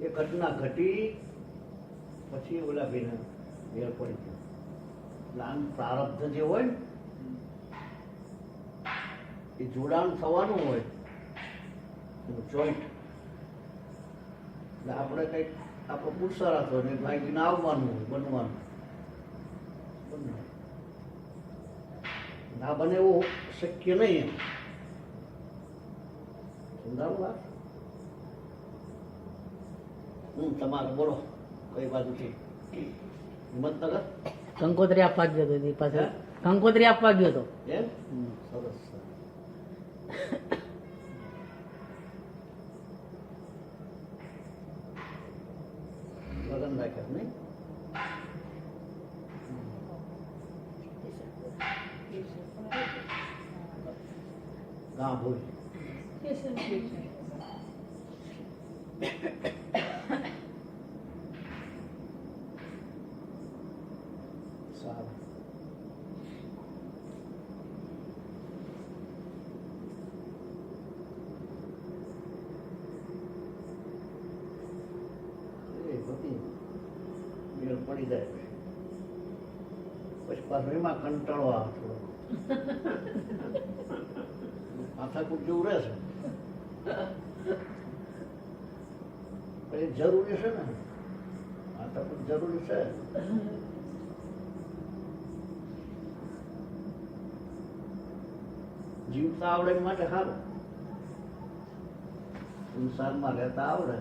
એ ઘટના ઘટી પછી ઓલા ભાઈને મેળ પડી ગયો. એટલે આમ પ્રારબ્ધ જે હોય ને એ જોડાણ થવાનું હોય જોઈન્ટ. એટલે આપણે કંઈક આપણો પુરુષાર્થ હોય ને ભાઈને આવવાનું હોય, બનવાનું ના બને એવું શક્ય નહીં. એમ સમજાવું વાત? તમારે બોલો કઈ બાજુથી હિંમતનગર કંકોત્રી આપવા ગયો હતો એ પાસે. કંકોત્રી આપવા ગયો હતો એમ? સરસ સરસ. લગન રાખ્યા નહીં? ગામ ભૂલ સારું. એ બધી મેળ પડી જાય પછી પાછું એમાં કંટાળો આવે થોડો. માથાકૂટ જેવું રહે છે. પણ એ જરૂરી છે ને, માથાકૂટ જરૂરી છે. જીવતા આવડે એ માટે સારું. સંસારમાં રહેતા આવડે,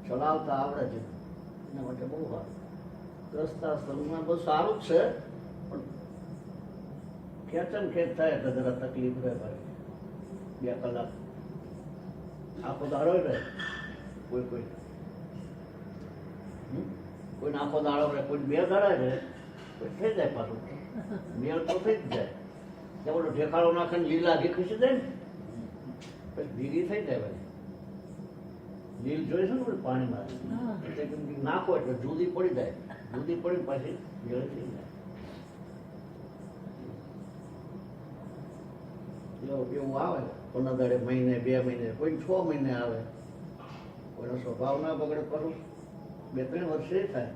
ચલાવતા આવડે છે એના માટે બહુ સારું. ગ્રસ્તાશ્રમમાં બહુ સારું જ છે પણ ખેંચન ખેંચ થાય એટલે જરા તકલીફ રહે ભાઈ. 2 કલાક આખો દાડો રહે કોઈ કોઈને આખો દાડો રહે, કોઈ 2 દાડા રહે, કોઈ થઈ જાય પાછું. મેળ તો થઈ જ જાય. ત્યાં બોલો ઢેકાળો નાખે ને લીલા ઘી ખસી જાય ને પછી ભીગી થઈ જાય ભાઈ. લીલ જોઈ છે ને પાણીમાં નાખો એટલે જુદી પડી જાય. જુદી પડી પછી મેળ થઈ જાય. એવું આવે 15 દાડે, મહિને, 2 મહિને, કોઈ 6 મહિને આવે. કોઈનો સ્વભાવ ના બગડે કરું 2-3 વર્ષે થાય.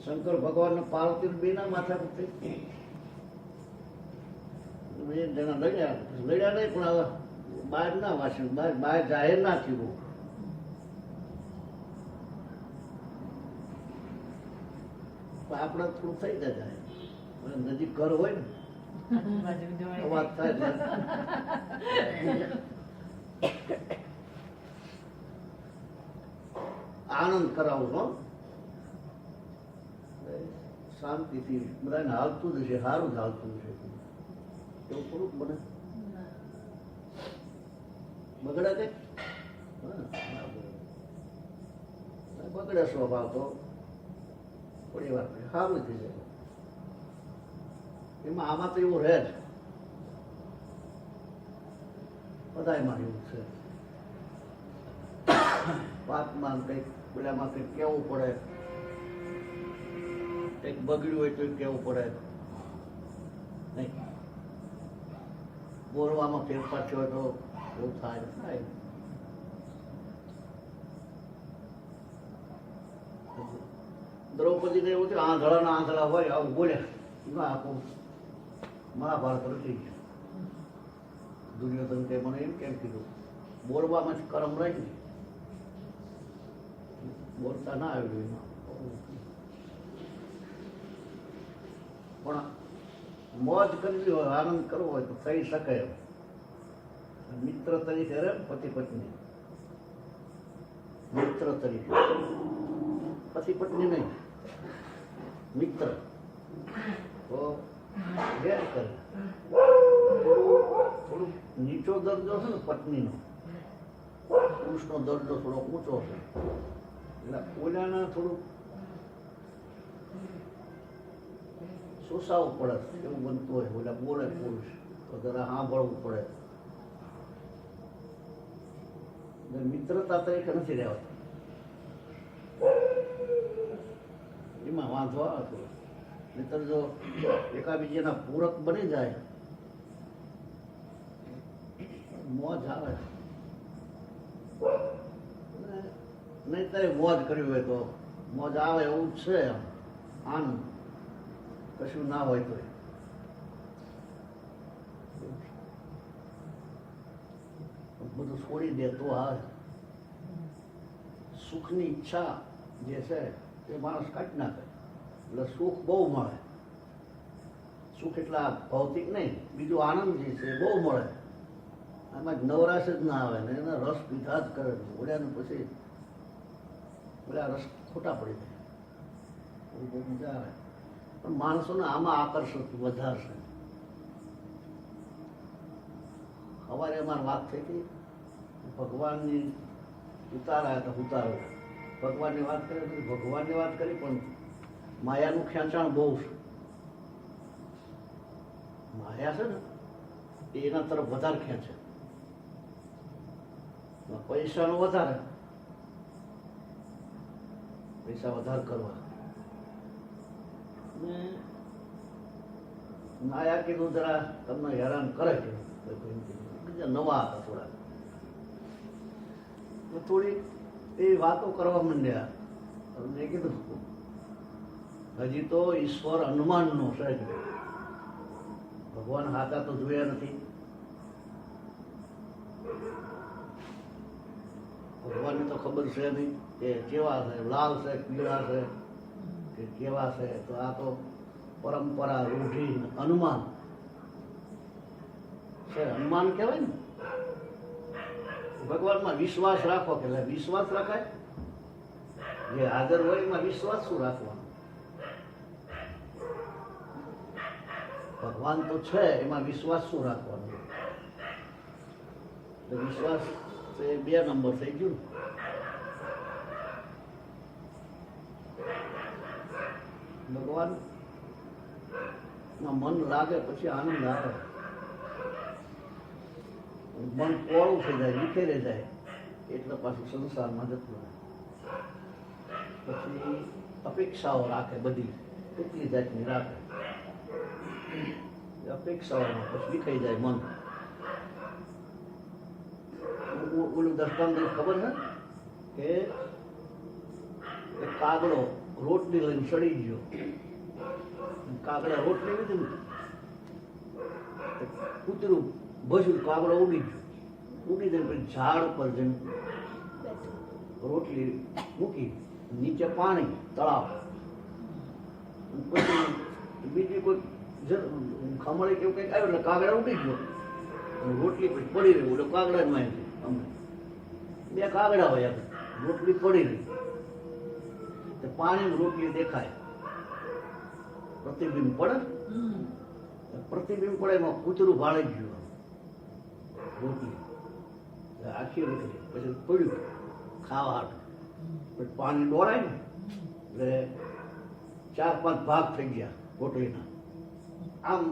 શંકર ભગવાન પાર્વતી બેના માથા થઈ જણા લડ્યા નહીં પણ હવે બહાર ના વાંચ્યું, બહાર જાહેર ના થયું. આપડે થોડું થઈ જાય નજીક ઘર હોય ને વાત થાય. આનંદ કરાવું છો શાંતિથી. બધાને હાલતું જ છે, સારું જ હાલતું છે. એવું થોડુંક બને બગડે કઈ બગડે સ્વભાવ તો થોડી વાર સારું થઈ જાય. એમાં આમાં તો એવું રહે જ બધામાં એવું છે. વાતમાં કંઈક પેલામાં કંઈક કેવું પડે, કંઈક બગડ્યું હોય તો કેવું પડે નહીં. બોલવામાં ફેરફાર થયો તો એવું થાય. દ્રૌપદીને એવું થયું આંધળાના આંધળા હોય આવું બોલ્યા ના આપું મહાભારત રચી ગયું. દુર્યોધન કે મને એમ કેમ કીધું? બોલવામાં જ કરમ રહી, બોલતા ના આવ્યું એમાં. પણ મોજ કરવી હોય, આનંદ કરવો હોય તો થઈ શકે એમ. મિત્ર તરીકે રહે પતિ પત્ની, મિત્ર તરીકે, પતિ પત્ની નહીં, મિત્ર તો ઘેર કરે. થોડું નીચો દરજ્જો છે ને પત્નીનો, પુરુષનો દરજ્જો થોડો ઊંચો છે એટલે ઓલાના થોડુંક સોસાવું પડે એવું બનતું હોય. ઓલા બોલે પુરુષ તો જરા સાંભળવું પડે. મિત્રતા તરીકે નથી રહેવાતું, એમાં વાંધો આવે થોડો. મિત્ર જો એકાબીજાના પૂરક બની જાય મોજ આવે. નહીં તારે મોજ કરવી હોય તો મોજ આવે એવું જ છે આમ આનંદ કશું ના હોય તો બધું છોડી દે તો આવે સુખની ઈચ્છા જે છે તે માણસ કાઢી નાખે એટલે સુખ બહુ મળે. સુખ એટલા ભૌતિક નહીં, બીજું આનંદ જે છે એ બહુ મળે. આમાં જ નવરાશ જ ના આવે ને એના રસ પીધા જ કરે ઓળ્યાને પછી ઓલા રસ ખોટા પડી જાય એવું બહુ મજા આવે. પણ માણસોને આમાં આકર્ષણ વધારે છે. સવારે અમારી વાત થઈ હતી ભગવાનની ઉતારા તો ઉતારો ભગવાનની વાત કરી ભગવાનની વાત કરી પણ માયાનું ખેંચાણ બહુ છે. માયા છે ને એ એના તરફ વધારે ખેંચે, પૈસાનો વધારે, પૈસા વધારે કરવા ને માયા કીધું જરા તમને હેરાન કરે કે બીજા નવા હતા થોડા થોડી એ વાતો કરવા માંડ્યા. મેં કીધું હજી તો ઈશ્વર અનુમાનનો છે, ભગવાન હાથા તો જોયા નથી. ભગવાનને તો ખબર છે નહીં કે કેવા છે, લાલ છે, પીળા છે કે કેવા છે. તો આ તો પરંપરા, રૂઢિ, અનુમાન છે. અનુમાન કહેવાય ને. ભગવાનમાં વિશ્વાસ રાખો કે વિશ્વાસ રખાય. જે હાજર હોય એમાં વિશ્વાસ શું રાખવાનો? ભગવાન તો છે એમાં વિશ્વાસ શું રાખવાનો? વિશ્વાસ એ 2 નંબર થઈ ગયું. ભગવાન મન લાગે પછી આનંદ આવે. મન કોળું થઈ જાય, વિખેરે જાય એટલે પાછું સંસારમાં જતું રહે. પછી અપેક્ષાઓ રાખે, બધી કેટલી જાતની રાખે. અપેક્ષાઓમાં પછી વિખાઈ જાય મન. ઓલું દર્શાન ખબર છે કે કાગડો રોટલી લઈને સડી ગયો. કાગડા રોટલી લીધી ને કૂતરું ભજ્યું, કાગડો ઉડી ગયો. ઉડી જઈને પછી ઝાડ ઉપર જઈને રોટલી મૂકી, નીચે પાણી, તળાવ. પછી બીજી કોઈ ખમણી કેવું કંઈક આવ્યું એટલે કાગડા ઉડી ગયો. રોટલી પછી પડી રહી. ઓલો કાગડા જ માહિતી અમે 2 કાગડા હોય આપણે, રોટલી પડી રહી. પાણી રોટલી દેખાય, પ્રતિબિંબ પડે. પ્રતિબિંબ પડે એમાં કૂતરું ભાળી ગયું રોટલી, આખી રોટલી. પછી પડ્યું ખાવા હાટું. પછી પાણી ડોળાય ને એટલે 4-5 ભાગ થઈ ગયા રોટલીના. આમ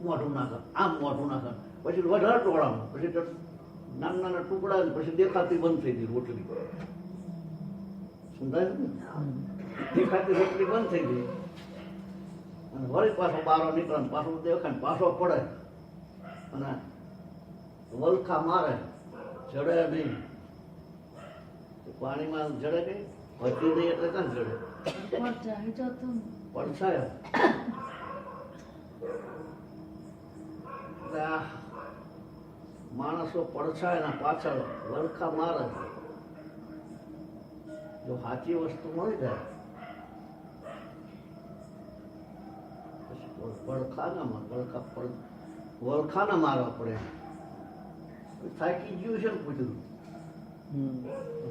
મોઢું નાખે, આમ મોઢું નાખે. પછી વધારે ટોળાનું, પછી નાના નાના ટુકડા, પછી દેખાતી બંધ થઈ ગઈ રોટલી. સમજાય ને? દેખાતી રોટલી બંધ થઈ ગઈ અને વળી પાછો બારો નીકળે, પાછો દેખાય, પાછો પડે અને વલખા મારે, જડે નહીં. પાણીમાં જડે નહીં, વધતી નહીં એટલે ક્યાં જડે? પડછાય. માણસો પડછાય ના પાછળ વલખા મારે. જો સાચી વસ્તુ મળી જાય વલખા ના મારવા પડે. થાકી ગયું છે ને પૂછ્યું,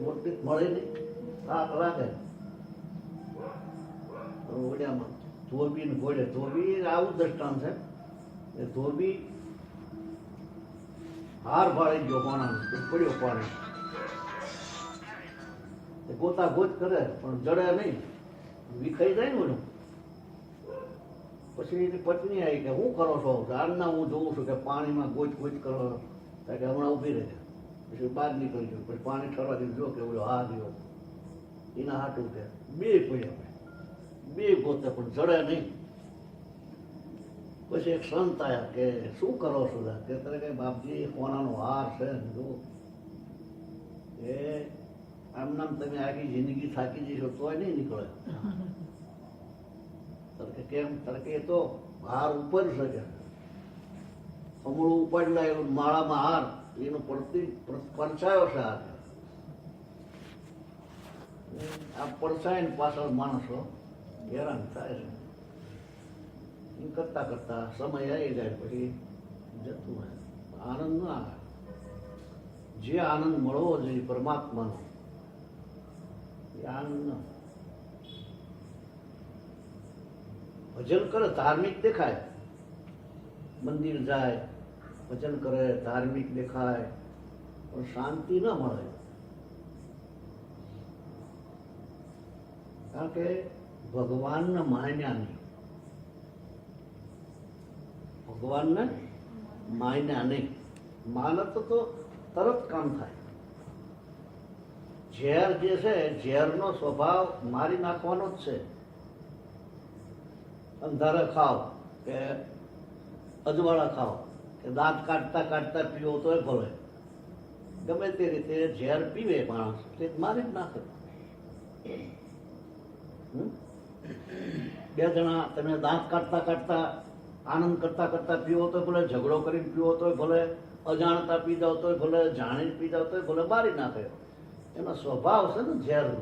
રોટલી મળે નહીં, થાક લાગે. ઓડિયામાં ધોબી ને ઘોડે, ધોબી આવું દ્રષ્ટાંત છે. ધોબી હાર ભાળી ગયો પાણાનો, પડ્યો પાણી. ગોતા ગોત કરે પણ જડે નહીં, વિખાઈ જાય ને ઓલું. પછી એની પત્ની આવી કે શું કરો છો? આરના હું જોઉં છું કે પાણીમાં ગોચ ગોચ કરો. કે હમણાં ઊભી રહે. પછી બહાર નીકળી ગયું. પછી પાણી ઠરવા દીધું. જો કે ઓલો હા દીધો એના હાટું કે 2 પડ્યા, 2 ગોતે પણ જડે નહીં. પછી એક સંત આવ્યા કે શું કરો છો? કે તારે કઈ બાપજી સોનાનો હાર છે જો એ આમ નામ તમે આખી જિંદગી થાકી જશો તોય નહીં નીકળે. તરકે કેમ? તરકે એ તો હાર ઉપર શકે, અમળું ઉપાડેલા એવું માળામાં હાર, એનો પરછાયો છે હાર. આ પડછાય ને પાછળ માણસો હેરાન થાય છે. એમ કરતા કરતા સમય આવી જાય પછી જતું હોય. આનંદ ના આવે. જે આનંદ મળવો જોઈએ પરમાત્માનો એ આનંદ ના. ભજન કરે ધાર્મિક દેખાય, મંદિર જાય ભજન કરે ધાર્મિક દેખાય, પણ શાંતિ ન મળે. કારણ કે ભગવાનને માન્યા નહીં, ભગવાનને માન્યા નહીં. માનત તો તરત કામ થાય. ઝેર જે છે, ઝેરનો સ્વભાવ મારી નાખવાનો જ છે. અંધારે ખાવ કે અજવાળા ખાવ કે દાંત કાઢતા કાઢતા પીવો તોય ભલે, ગમે તે રીતે ઝેર પીવે માણસ તે મારી જ નાખે. બે જણા તમે દાંત કાઢતા કાઢતા આનંદ કરતા કરતા પીવો તો ભલે, ઝઘડો કરીને પીવો તોય ભલે, અજાણતા પી જાવ તોય ભલે, જાણીને પી જાવ તોય ભલે, મારી નાખે. એનો સ્વભાવ છે ને ઝેરનો.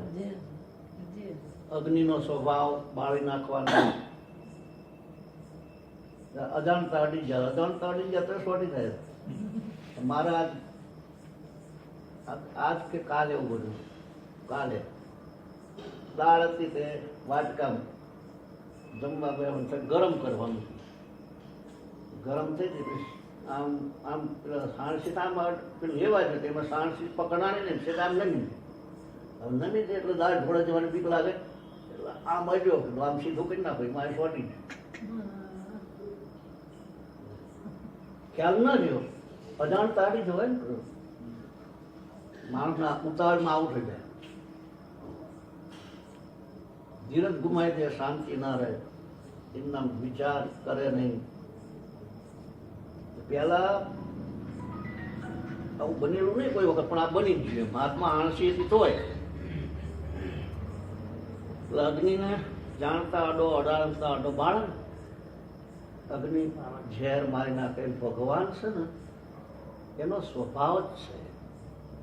અગ્નિનો સ્વભાવ બાળી નાખવાનો. અજાણતા અડી જાય, અજાણતા અડી જાય તો સોટી થાય. મારે આજ કે કાલે એવું બધું, કાલે દાળ હતી તે વાટકામાં જમવા ગયા, ગરમ કરવાનું. ગરમ થઈ ગઈ આમ આમ પેલા સાણસી આમ પેલું લેવા છે એમાં સાણસી પકડાણી ને છે આમ નમી. હવે નમી છે એટલે દાળ ઢોળે જવાની બીક લાગે એટલે આમ અડ્યો, આમ સીધું કરી નાખો, મારે સોટી ખ્યાલ ના રહ્યો. અજાણતા આડી જવાય ને માણસના ઉતાવળમાં આવું થઈ જાય. ધીરજ ગુમાય દે, શાંતિ ના રહે, એમના વિચાર કરે નહીં. પેલા આવું બનેલું નહીં કોઈ વખત, પણ આ બની જ ગયું. મહાત્મા 80 તોય અગ્નિને જાણતા અડો, અડાડતા અડો બાળક અગ્નિ ઝેર મારી નાખે. ભગવાન છે ને એનો સ્વભાવ જ છે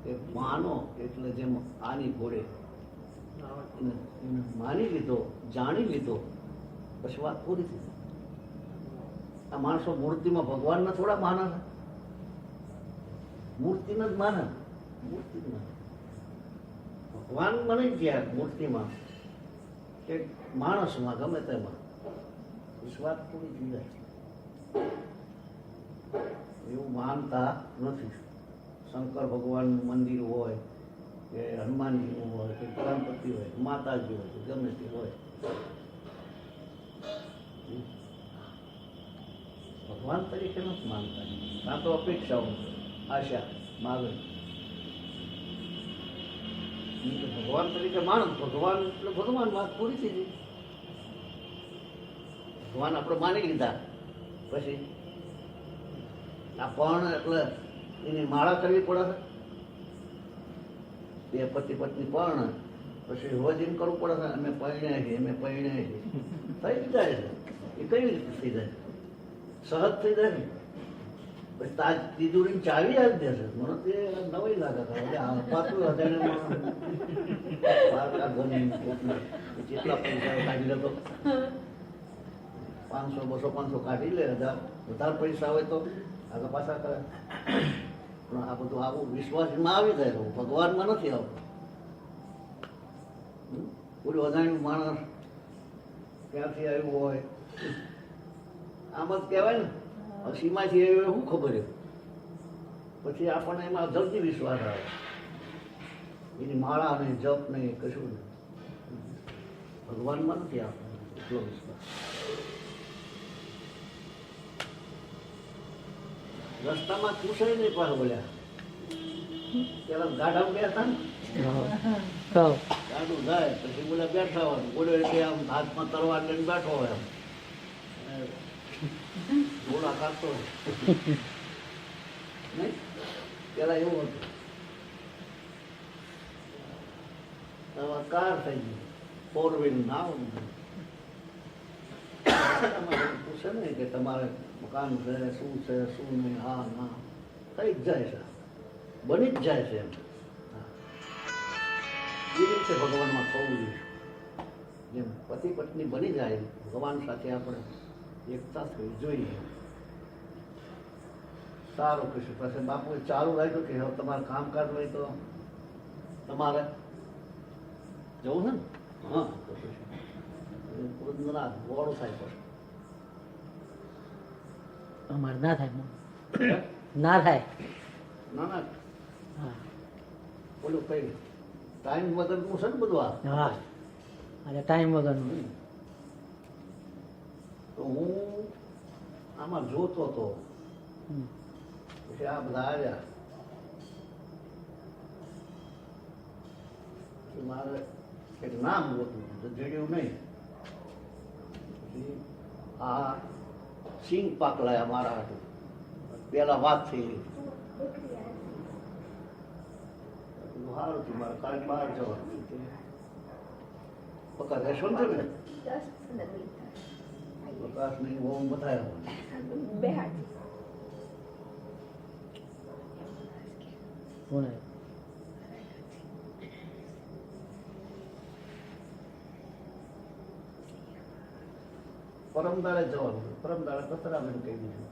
કે માનો એટલે જેમ આની ઘોડે માની લીધો, જાણી લીધો, પછી વાત પૂરી થઈ. આ માણસો મૂર્તિમાં ભગવાનને થોડા માને, મૂર્તિને જ માને. મૂર્તિ ભગવાન બની ગયા મૂર્તિમાં કે માણસમાં, ગમે તેમાં વાત પૂરી થઈ જાય. એવું માનતા નથી. શંકર ભગવાનનું મંદિર હોય કે હનુમાનજીનું હોય કે ગણપતિ હોય, માતાજી હોય કે ગમે તે હોય, ભગવાન તરીકે નથી માનતા. કાં તો અપેક્ષાઓ, આશા, માગણી. ભગવાન તરીકે માણસ, ભગવાન એટલે ભગવાન, વાત પૂરી થઈ ગઈ. ભગવાન આપણે માની લીધા, પછી આ પણ એટલે એની માળા કરવી પડે છે. બે પતિ પત્ની પણ પછી રોજ એમ કરવું પડે છે, અમે પરણ્યા છીએ, અમે પરણ્યા છીએ. થઈ જ જાય છે. એ કઈ રીતે થઈ જાય? સહજ થઈ જાય ને. પછી તાજ તિજોરી ચાવી આવી દેશે. મને તે નવાઈ લાગે પાતું જેટલા પૈસા કાઢી લેતો, 500, 200, 500 કાઢી લે. વધારે પૈસા હોય તો આગળ પાછા કરે. પણ આ બધું આવું વિશ્વાસમાં આવી જાય, ભગવાનમાં નથી આવતું. પૂરું અજાણ્યું માણસ ક્યાંથી આવ્યું હોય, આમ જ કહેવાય ને, સીમાથી આવ્યું શું ખબર? પછી આપણને એમાં જલ્દી વિશ્વાસ આવે. એની માળા નહીં, જપ નહીં, કશું નહીં. ભગવાનમાં નથી આવતો એટલો વિશ્વાસ. રસ્તામાં પૂછે નહીં પાસે બોલ્યા. પેલા ગાડા ગયા હતા ને, ગાડું જાય પછી બોલે બેઠા હોય, બોલ્યો એટલે આમ હાથમાં તરવાર લઈને બેઠો હોય, આમ બોલા કાઢતો હોય નહીં. પેલા એવું હતું. હવે કાર થઈ ગઈ, 4 વ્હીલ ના હોય. પૂછે ને કે તમારે મકાન છે, શું છે, શું નહીં, હા ના થઈ જ જાય છે, બની જ જાય છે એમ. એ રીતે ભગવાનમાં થવું જોઈએ. જેમ પતિ પત્ની બની જાય, ભગવાન સાથે આપણે એકતા થવી જોઈએ. સારું કહીશું. પછી બાપુએ ચાલુ રાખ્યું કે હવે તમારે કામકાજ હોય તો તમારે જવું છે ને. હા તો પછી ના ગોળું થાય પછી અમારે ના થાય ના થાય. ના ના હા ઓલું કઈ ટાઈમ વગરનું છે ને બધું આ. હા અરે ટાઈમ વગરનું. તો હું આમાં જોતો હતો, હમ. પછી આ બધા આવ્યા. મારે એક નામ ગોતવું, જડ્યું નહીં. પછી આ સિંગ પાક લાયા મારા હાટું. પેલા વાત થઈ સારું હતું, મારે કાલે બહાર જવાનું. પકા રહેશો ને તમે? પ્રકાશ નહીં ઓમ બતાવ્યો. કોણ પરમદાડે જવાનું. પરમદાડે કચરામાં કહી દીધું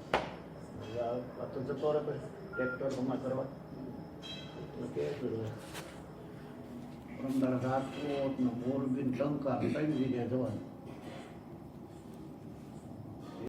આ તો જતો રહે પછી ટ્રેક્ટર જમા કરવા. પરમદાડે રાજકોટ ને મોરબી, શંકા 3 જગ્યાએ જવાનું.